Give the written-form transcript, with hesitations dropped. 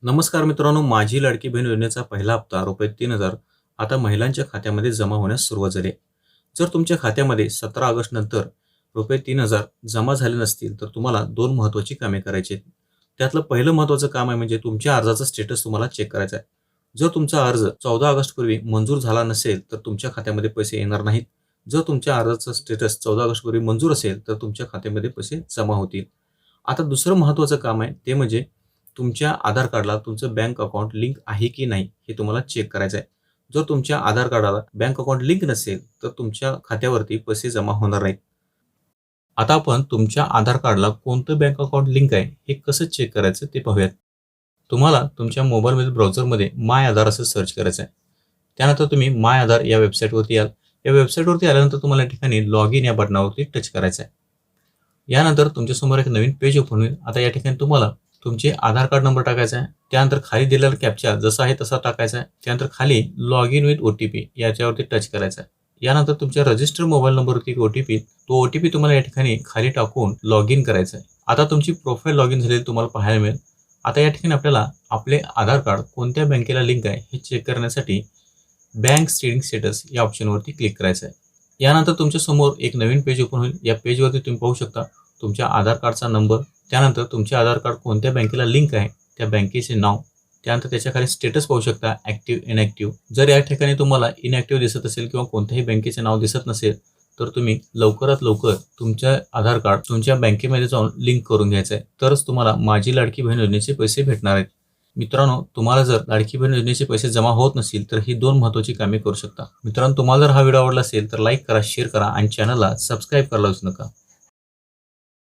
नमस्कार मित्रांनो, माझी लाडकी बहीण योजनेचा पहिला हप्ता रुपये 3,000 आता महिलांच्या खात्यामध्ये जमा होण्यास सुरुवात झाली आहे. जर तुमच्या खात्यामध्ये 17 ऑगस्ट नंतर रुपये 3,000 जमा झाले नसतील, तर तुम्हाला दोन महत्त्वाची कामे करायची आहेत. त्यातलं पहिलं महत्त्वाचं काम आहे म्हणजे तुमच्या अर्जाचा स्टेटस तुम्हाला चेक करायचा आहे. जर तुमचा अर्ज 14 ऑगस्टपूर्वी मंजूर झाला नसेल, तर तुमच्या खात्यामध्ये पैसे येणार नाहीत. जर तुमच्या अर्जाचा स्टेटस 14 ऑगस्टपूर्वी मंजूर असेल, तर तुमच्या खात्यामध्ये पैसे जमा होतील. आता दुसरं महत्त्वाचं काम आहे ते म्हणजे तुमच्या आधार कार्डला तुमचं बँक अकाउंट लिंक आहे की नाही हे तुम्हाला चेक करायचं आहे. जर तुमच्या आधार कार्डाला बँक अकाउंट लिंक नसेल, तर तुमच्या खात्यावरती पैसे जमा होणार नाहीत. आता आपण तुमच्या आधार कार्डला कोणतं बँक अकाउंट लिंक आहे हे कसं चेक करायचं ते पाहूयात. तुम्हाला तुमच्या मोबाईलमधील ब्राउझरमध्ये माय आधार असं सर्च करायचं आहे. त्यानंतर तुम्ही माय आधार या वेबसाईटवरती याल. या वेबसाईटवरती आल्यानंतर तुम्हाला या ठिकाणी लॉग इन या बटनावरती टच करायचं आहे. यानंतर तुमच्यासमोर एक नवीन पेज ओपन होईल. आता या ठिकाणी तुम्हाला तुमचे आधार कार्ड नंबर टाकायचा आहे. त्यानंतर खाली दिलेला कॅप्चा जसा आहे तसा टाकायचा आहे. त्यानंतर खाली लॉग इन विथ OTP याच्यावरती टच करायचा आहे. यानंतर तुमच्या रजिस्टर मोबाईल नंबरवरती OTP, तो OTP तुम्हाला या ठिकाणी खाली टाकून लॉग इन करायचा आहे. आता तुमची प्रोफाईल लॉग इन झालेली तुम्हाला पाहायला मिळेल. आता या ठिकाणी आपल्याला आपले आधार कार्ड कोणत्या बँकेला लिंक आहे हे चेक करण्यासाठी बँक स्टेटिंग स्टेटस या ऑप्शनवरती क्लिक करायचं आहे. यानंतर तुमच्या समोर एक नवीन पेज ओपन होईल. या पेजवरती तुम्ही पाहू शकता तुमच्या आधार कार्डचा नंबर, त्यानंतर तुमचे आधार कार्ड कोणत्या बँकेला लिंक आहे त्या बँकेचे नाव, त्यानंतर त्याच्या खाली स्टेटस पाहू शकता ॲक्टिव्ह इनॲक्टिव्ह. जर या ठिकाणी तुम्हाला इनॲक्टिव्ह दिसत असेल किंवा कोणत्याही बँकेचे नाव दिसत नसेल, तर तुम्ही लवकरात लवकर तुमच्या आधार कार्ड तुमच्या बँकेमध्ये जाऊन लिंक करून घ्यायचं आहे. तरच तुम्हाला माझी लाडकी बहीण योजनेचे पैसे भेटणार आहेत. मित्रांनो, तुम्हाला जर लाडकी बहीण योजनेचे पैसे जमा होत नसतील, तर ही दोन महत्त्वाची कामे करू शकता. मित्रांनो, तुम्हाला जर हा व्हिडिओ आवडला असेल तर लाईक करा, शेअर करा आणि चॅनलला सबस्क्राईब करायला विसरू नका.